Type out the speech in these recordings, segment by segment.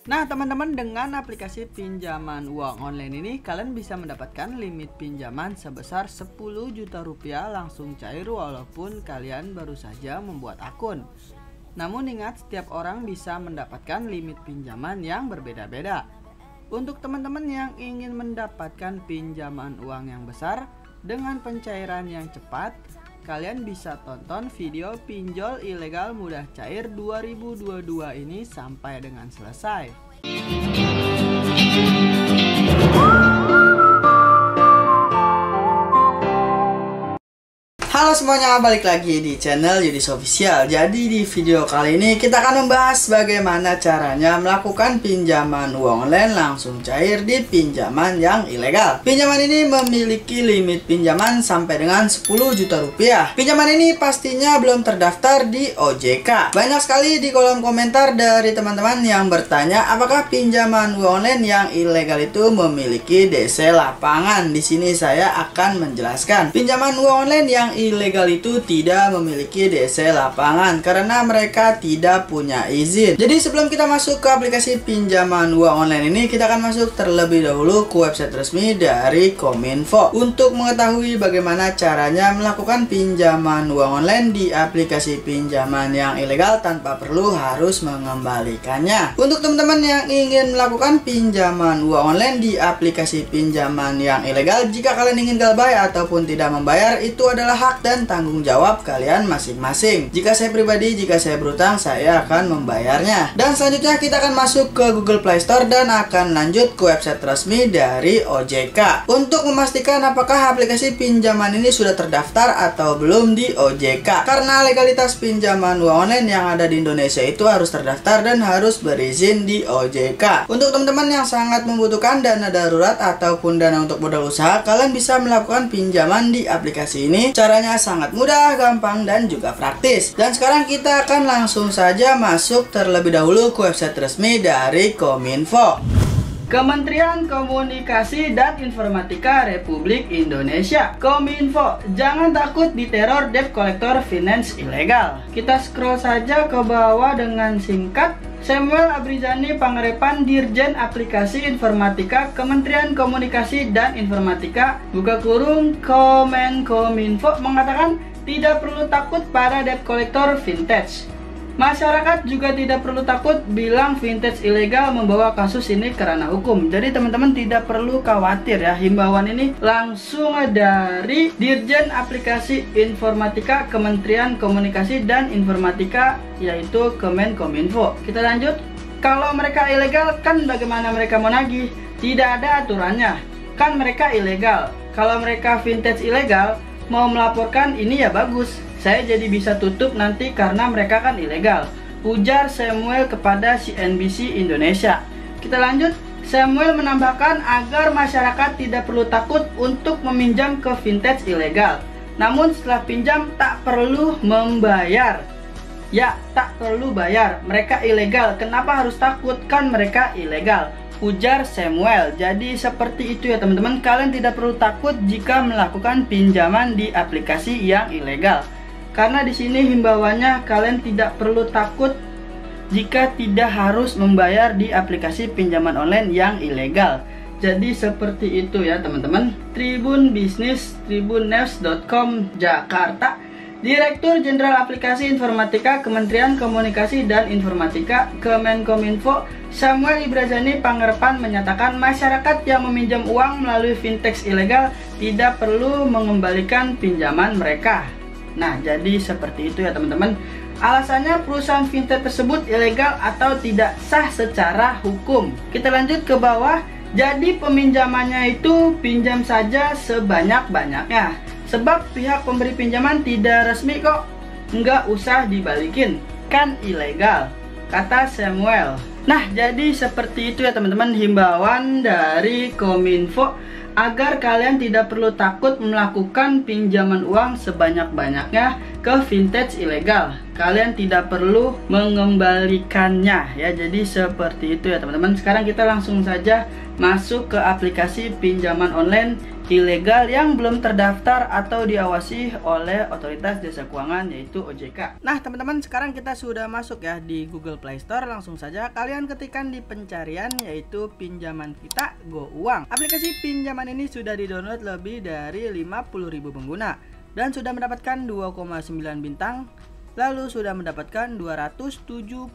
Nah teman-teman, dengan aplikasi pinjaman uang online ini kalian bisa mendapatkan limit pinjaman sebesar 10 juta rupiah langsung cair walaupun kalian baru saja membuat akun. Namun ingat, setiap orang bisa mendapatkan limit pinjaman yang berbeda-beda. Untuk teman-teman yang ingin mendapatkan pinjaman uang yang besar dengan pencairan yang cepat, kalian bisa tonton video pinjol ilegal mudah cair 2022 ini sampai dengan selesai. Halo semuanya, balik lagi di channel Yudis Official. Jadi di video kali ini kita akan membahas bagaimana caranya melakukan pinjaman uang online langsung cair di pinjaman yang ilegal. Pinjaman ini memiliki limit pinjaman sampai dengan 10 juta rupiah. Pinjaman ini pastinya belum terdaftar di OJK. Banyak sekali di kolom komentar dari teman-teman yang bertanya apakah pinjaman uang online yang ilegal itu memiliki DC lapangan. Di sini saya akan menjelaskan. Pinjaman uang online yang ilegal itu tidak memiliki DC lapangan karena mereka tidak punya izin. Jadi sebelum kita masuk ke aplikasi pinjaman uang online ini, kita akan masuk terlebih dahulu ke website resmi dari Kominfo untuk mengetahui bagaimana caranya melakukan pinjaman uang online di aplikasi pinjaman yang ilegal tanpa perlu harus mengembalikannya. Untuk teman-teman yang ingin melakukan pinjaman uang online di aplikasi pinjaman yang ilegal, jika kalian ingin galbay ataupun tidak membayar, itu adalah hak dan tanggung jawab kalian masing-masing. Jika saya pribadi, jika saya berutang, saya akan membayarnya. Dan selanjutnya kita akan masuk ke Google Play Store dan akan lanjut ke website resmi dari OJK untuk memastikan apakah aplikasi pinjaman ini sudah terdaftar atau belum di OJK. Karena legalitas pinjaman uang online yang ada di Indonesia itu harus terdaftar dan harus berizin di OJK. Untuk teman-teman yang sangat membutuhkan dana darurat ataupun dana untuk modal usaha, kalian bisa melakukan pinjaman di aplikasi ini. Caranya sangat mudah, gampang, dan juga praktis. Dan sekarang kita akan langsung saja masuk terlebih dahulu ke website resmi dari Kominfo. Kementerian Komunikasi dan Informatika Republik Indonesia. Kominfo, jangan takut diteror debt collector finance ilegal. Kita scroll saja ke bawah dengan singkat. Samuel Abrizani Pangarepan, Dirjen Aplikasi Informatika Kementerian Komunikasi dan Informatika buka kurung Kominfo mengatakan tidak perlu takut pada debt collector vintage. Masyarakat juga tidak perlu takut bilang vintage ilegal membawa kasus ini ke ranah hukum. Jadi teman-teman tidak perlu khawatir ya. Himbauan ini langsung dari Dirjen Aplikasi Informatika Kementerian Komunikasi dan Informatika, yaitu Kominfo. Kita lanjut. Kalau mereka ilegal, kan bagaimana mereka mau nagih? Tidak ada aturannya. Kan mereka ilegal. Kalau mereka vintage ilegal, mau melaporkan ini ya bagus. Saya jadi bisa tutup nanti karena mereka kan ilegal, ujar Samuel kepada CNBC Indonesia. Kita lanjut. Samuel menambahkan agar masyarakat tidak perlu takut untuk meminjam ke vintage ilegal. Namun setelah pinjam tak perlu membayar. Ya, tak perlu bayar. Mereka ilegal. Kenapa harus takut? Kan mereka ilegal, ujar Samuel. Jadi seperti itu ya teman-teman. Kalian tidak perlu takut jika melakukan pinjaman di aplikasi yang ilegal. Karena di sini himbauannya kalian tidak perlu takut jika tidak harus membayar di aplikasi pinjaman online yang ilegal. Jadi seperti itu ya teman-teman. Tribun Bisnis, tribunnews.com Jakarta. Direktur Jenderal Aplikasi Informatika Kementerian Komunikasi dan Informatika Kemenkominfo Samuel Abrizani Pangarepan menyatakan masyarakat yang meminjam uang melalui vintage ilegal tidak perlu mengembalikan pinjaman mereka. Nah, jadi seperti itu ya teman-teman. Alasannya perusahaan vintage tersebut ilegal atau tidak sah secara hukum. Kita lanjut ke bawah. Jadi peminjamannya itu pinjam saja sebanyak-banyaknya. Sebab pihak pemberi pinjaman tidak resmi kok. Nggak usah dibalikin. Kan ilegal, kata Samuel. Nah, jadi seperti itu ya teman-teman himbauan dari Kominfo agar kalian tidak perlu takut melakukan pinjaman uang sebanyak-banyaknya ke vintage ilegal. kalian tidak perlu mengembalikannya ya. Jadi seperti itu ya teman-teman. Sekarang kita langsung saja masuk ke aplikasi pinjaman online ilegal yang belum terdaftar atau diawasi oleh Otoritas Jasa Keuangan, yaitu OJK. Nah teman-teman, sekarang kita sudah masuk ya di Google Play Store. Langsung saja kalian ketikkan di pencarian yaitu Pinjaman Kita Go Uang. Aplikasi pinjaman ini sudah di-download lebih dari 50.000 pengguna dan sudah mendapatkan 2,9 bintang, lalu sudah mendapatkan 277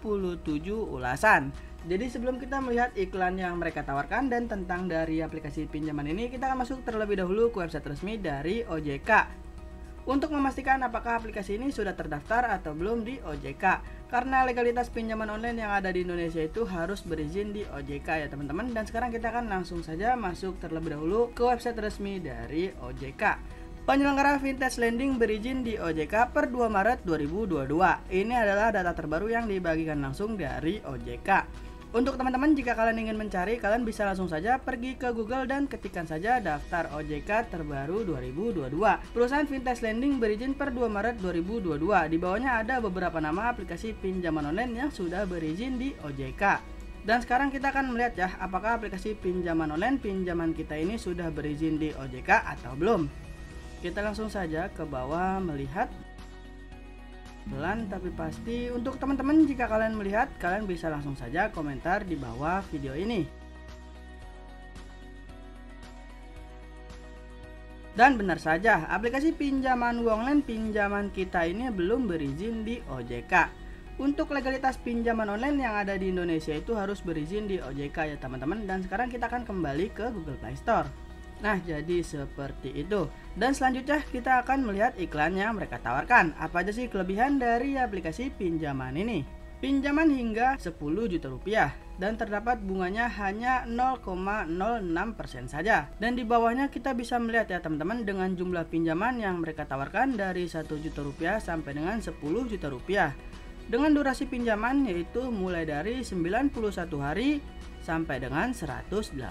ulasan. Jadi sebelum kita melihat iklan yang mereka tawarkan dan tentang dari aplikasi pinjaman ini, kita akan masuk terlebih dahulu ke website resmi dari OJK untuk memastikan apakah aplikasi ini sudah terdaftar atau belum di OJK. Karena legalitas pinjaman online yang ada di Indonesia itu harus berizin di OJK ya teman-teman. Dan sekarang kita akan langsung saja masuk terlebih dahulu ke website resmi dari OJK. Penyelenggara Vintage Lending berizin di OJK per 2 Maret 2022. Ini adalah data terbaru yang dibagikan langsung dari OJK. Untuk teman-teman, jika kalian ingin mencari, kalian bisa langsung saja pergi ke Google dan ketikkan saja daftar OJK terbaru 2022. Perusahaan Vintage Lending berizin per 2 Maret 2022. Di bawahnya ada beberapa nama aplikasi pinjaman online yang sudah berizin di OJK. Dan sekarang kita akan melihat ya, apakah aplikasi pinjaman online pinjaman kita ini sudah berizin di OJK atau belum. Kita langsung saja ke bawah melihat. Pelan tapi pasti. Untuk teman-teman, jika kalian melihat, kalian bisa langsung saja komentar di bawah video ini. Dan benar saja, aplikasi pinjaman uang online pinjaman kita ini belum berizin di OJK. Untuk legalitas pinjaman online yang ada di Indonesia itu harus berizin di OJK ya teman-teman. Dan sekarang kita akan kembali ke Google Play Store. Nah, jadi seperti itu. Dan selanjutnya kita akan melihat iklan yang mereka tawarkan. Apa aja sih kelebihan dari aplikasi pinjaman ini? Pinjaman hingga 10 juta rupiah dan terdapat bunganya hanya 0,06% saja. Dan di bawahnya kita bisa melihat ya teman-teman, dengan jumlah pinjaman yang mereka tawarkan dari 1 juta rupiah sampai dengan 10 juta rupiah. Dengan durasi pinjaman yaitu mulai dari 91 hari sampai dengan 180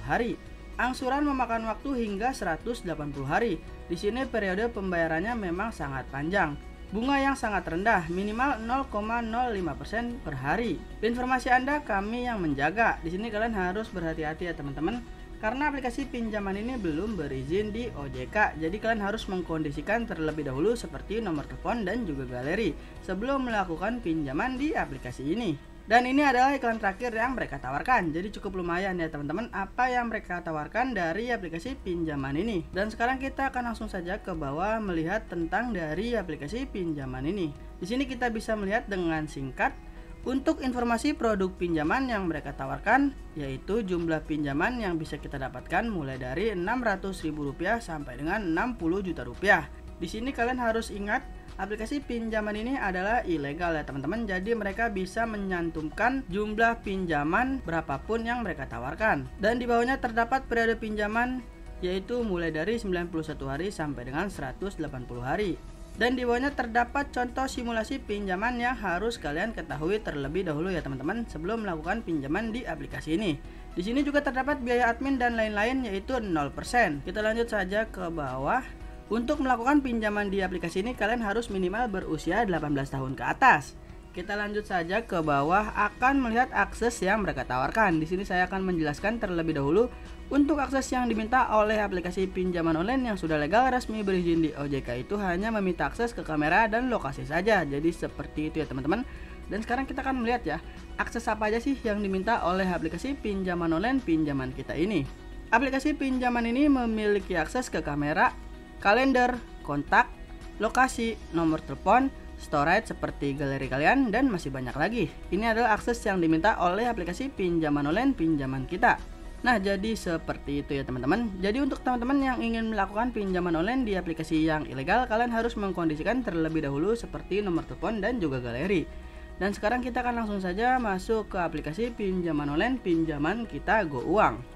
hari. Angsuran memakan waktu hingga 180 hari. Di sini periode pembayarannya memang sangat panjang. Bunga yang sangat rendah, minimal 0,05% per hari. Informasi Anda kami yang menjaga. Di sini kalian harus berhati-hati ya teman-teman, karena aplikasi pinjaman ini belum berizin di OJK. Jadi kalian harus mengkondisikan terlebih dahulu seperti nomor telepon dan juga galeri sebelum melakukan pinjaman di aplikasi ini. Dan ini adalah iklan terakhir yang mereka tawarkan. Jadi cukup lumayan ya teman-teman apa yang mereka tawarkan dari aplikasi pinjaman ini. Dan sekarang kita akan langsung saja ke bawah melihat tentang dari aplikasi pinjaman ini. Di sini kita bisa melihat dengan singkat untuk informasi produk pinjaman yang mereka tawarkan, yaitu jumlah pinjaman yang bisa kita dapatkan mulai dari Rp600.000 sampai dengan Rp60 juta. Di sini kalian harus ingat, aplikasi pinjaman ini adalah ilegal ya teman-teman. Jadi mereka bisa menyantumkan jumlah pinjaman berapapun yang mereka tawarkan. Dan di bawahnya terdapat periode pinjaman yaitu mulai dari 91 hari sampai dengan 180 hari. Dan di bawahnya terdapat contoh simulasi pinjaman yang harus kalian ketahui terlebih dahulu ya teman-teman sebelum melakukan pinjaman di aplikasi ini. Di sini juga terdapat biaya admin dan lain-lain yaitu 0%. Kita lanjut saja ke bawah. Untuk melakukan pinjaman di aplikasi ini kalian harus minimal berusia 18 tahun ke atas. Kita lanjut saja ke bawah akan melihat akses yang mereka tawarkan. Di sini saya akan menjelaskan terlebih dahulu untuk akses yang diminta oleh aplikasi pinjaman online yang sudah legal resmi berizin di OJK itu hanya meminta akses ke kamera dan lokasi saja. Jadi seperti itu ya teman-teman. Dan sekarang kita akan melihat ya, akses apa aja sih yang diminta oleh aplikasi pinjaman online pinjaman kita ini. Aplikasi pinjaman ini memiliki akses ke kamera, kalender, kontak, lokasi, nomor telepon, storage seperti galeri kalian, dan masih banyak lagi. Ini adalah akses yang diminta oleh aplikasi pinjaman online pinjaman kita. Nah, jadi seperti itu ya teman-teman. Jadi untuk teman-teman yang ingin melakukan pinjaman online di aplikasi yang ilegal, kalian harus mengkondisikan terlebih dahulu seperti nomor telepon dan juga galeri. Dan sekarang kita akan langsung saja masuk ke aplikasi pinjaman online pinjaman kita Go Uang.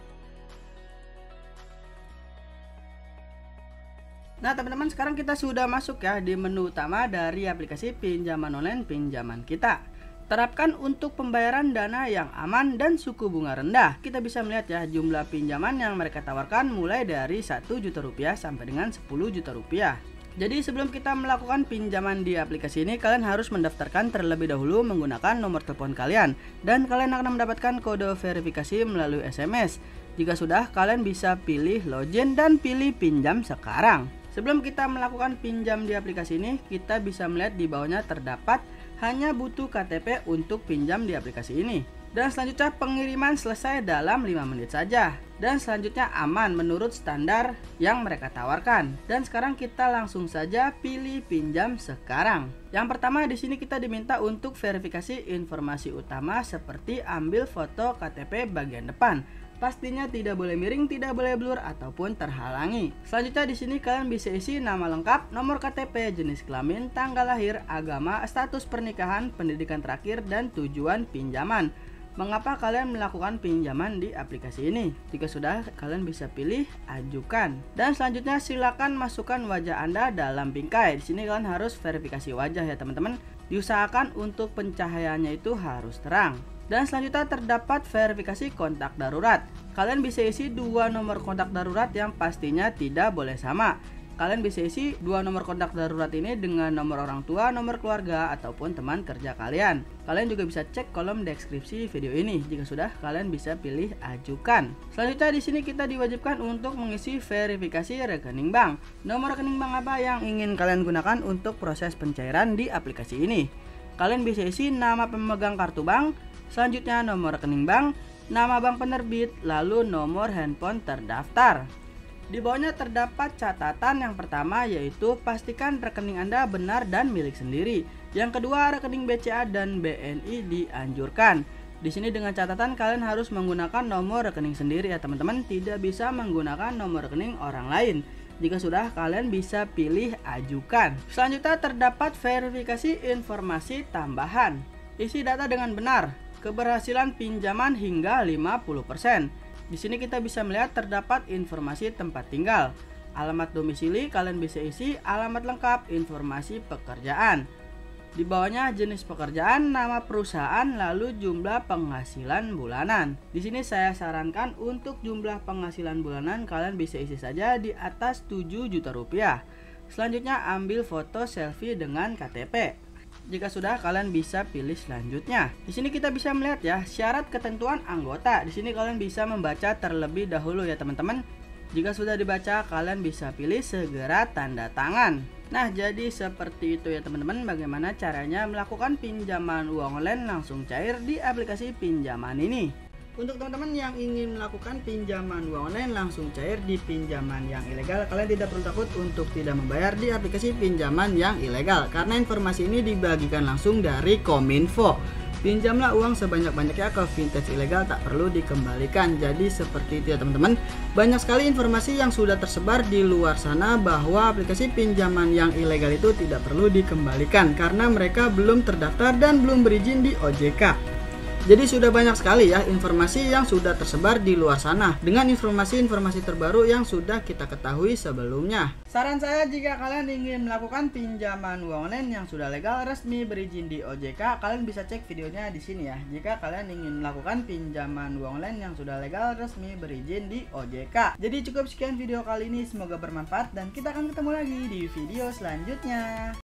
Nah teman-teman, sekarang kita sudah masuk ya di menu utama dari aplikasi pinjaman online pinjaman kita. Terapkan untuk pembayaran dana yang aman dan suku bunga rendah. Kita bisa melihat ya jumlah pinjaman yang mereka tawarkan mulai dari 1 juta rupiah sampai dengan 10 juta rupiah. Jadi sebelum kita melakukan pinjaman di aplikasi ini, kalian harus mendaftarkan terlebih dahulu menggunakan nomor telepon kalian. Dan kalian akan mendapatkan kode verifikasi melalui SMS. Jika sudah, kalian bisa pilih login dan pilih pinjam sekarang. Sebelum kita melakukan pinjam di aplikasi ini, kita bisa melihat di bawahnya terdapat hanya butuh KTP untuk pinjam di aplikasi ini. Dan selanjutnya pengiriman selesai dalam 5 menit saja. Dan selanjutnya aman menurut standar yang mereka tawarkan. Dan sekarang kita langsung saja pilih pinjam sekarang. Yang pertama di sini kita diminta untuk verifikasi informasi utama seperti ambil foto KTP bagian depan. Pastinya tidak boleh miring, tidak boleh blur ataupun terhalangi. Selanjutnya di sini kalian bisa isi nama lengkap, nomor KTP, jenis kelamin, tanggal lahir, agama, status pernikahan, pendidikan terakhir, dan tujuan pinjaman. Mengapa kalian melakukan pinjaman di aplikasi ini? Jika sudah, kalian bisa pilih ajukan. Dan selanjutnya silakan masukkan wajah Anda dalam bingkai. Di sini kalian harus verifikasi wajah ya teman-teman. Diusahakan untuk pencahayaannya itu harus terang. Dan selanjutnya terdapat verifikasi kontak darurat. Kalian bisa isi 2 nomor kontak darurat yang pastinya tidak boleh sama. Kalian bisa isi 2 nomor kontak darurat ini dengan nomor orang tua, nomor keluarga, ataupun teman kerja kalian. Kalian juga bisa cek kolom deskripsi video ini. Jika sudah, kalian bisa pilih ajukan. Selanjutnya di sini kita diwajibkan untuk mengisi verifikasi rekening bank. Nomor rekening bank apa yang ingin kalian gunakan untuk proses pencairan di aplikasi ini? Kalian bisa isi nama pemegang kartu bank, selanjutnya nomor rekening bank, nama bank penerbit, lalu nomor handphone terdaftar. Di bawahnya terdapat catatan yang pertama yaitu pastikan rekening Anda benar dan milik sendiri. Yang kedua, rekening BCA dan BNI dianjurkan. Di sini dengan catatan kalian harus menggunakan nomor rekening sendiri ya teman-teman, tidak bisa menggunakan nomor rekening orang lain. Jika sudah, kalian bisa pilih ajukan. Selanjutnya terdapat verifikasi informasi tambahan. Isi data dengan benar. Keberhasilan pinjaman hingga 50%. Di sini kita bisa melihat terdapat informasi tempat tinggal, alamat domisili, kalian bisa isi alamat lengkap, informasi pekerjaan. Di bawahnya jenis pekerjaan, nama perusahaan, lalu jumlah penghasilan bulanan. Di sini saya sarankan untuk jumlah penghasilan bulanan kalian bisa isi saja di atas 7 juta rupiah. Selanjutnya ambil foto selfie dengan KTP. Jika sudah, kalian bisa pilih selanjutnya. Di sini kita bisa melihat ya syarat ketentuan anggota. Di sini kalian bisa membaca terlebih dahulu ya teman-teman. Jika sudah dibaca, kalian bisa pilih segera tanda tangan. Nah, jadi seperti itu ya teman-teman, bagaimana caranya melakukan pinjaman uang online langsung cair di aplikasi pinjaman ini. Untuk teman-teman yang ingin melakukan pinjaman uang online langsung cair di pinjaman yang ilegal, kalian tidak perlu takut untuk tidak membayar di aplikasi pinjaman yang ilegal, karena informasi ini dibagikan langsung dari Kominfo. Pinjamlah uang sebanyak-banyaknya ke vintage ilegal, tak perlu dikembalikan. Jadi seperti itu ya teman-teman. Banyak sekali informasi yang sudah tersebar di luar sana bahwa aplikasi pinjaman yang ilegal itu tidak perlu dikembalikan karena mereka belum terdaftar dan belum berizin di OJK. Jadi sudah banyak sekali ya informasi yang sudah tersebar di luar sana dengan informasi-informasi terbaru yang sudah kita ketahui sebelumnya. Saran saya, jika kalian ingin melakukan pinjaman uang online yang sudah legal, resmi, berizin di OJK, kalian bisa cek videonya di sini ya. Jika kalian ingin melakukan pinjaman uang online yang sudah legal, resmi, berizin di OJK. Jadi cukup sekian video kali ini, semoga bermanfaat dan kita akan ketemu lagi di video selanjutnya.